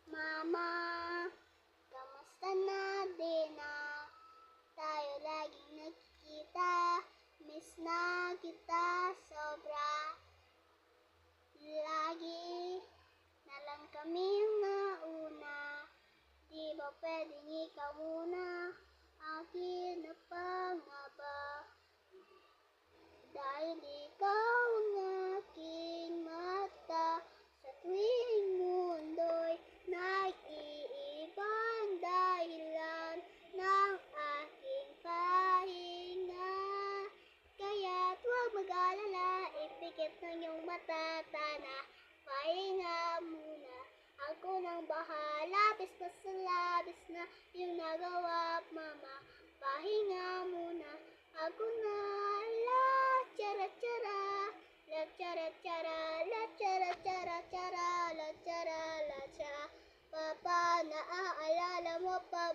Mama, kamusta na din na? Tayo laging nagkikita, miss na kita sobra. Lagi na lang kami nauna, di ba pwedeng ikaw muna? Akin na pangaba, dahil ikaw ang aking mata. Sa tuwing mundo'y nag-iibang dahilan ng aking pahinga. Kaya't huwag mag-alala, ipikit ng iyong mata, tana, pahinga muna. Ako nang bahala, labis na sa labis na iyong nagawa, mama. Pahinga muna, ako na, la chara chara, la chara chara, la chara chara chara, la chara la chara. Papa, naaalala mo pa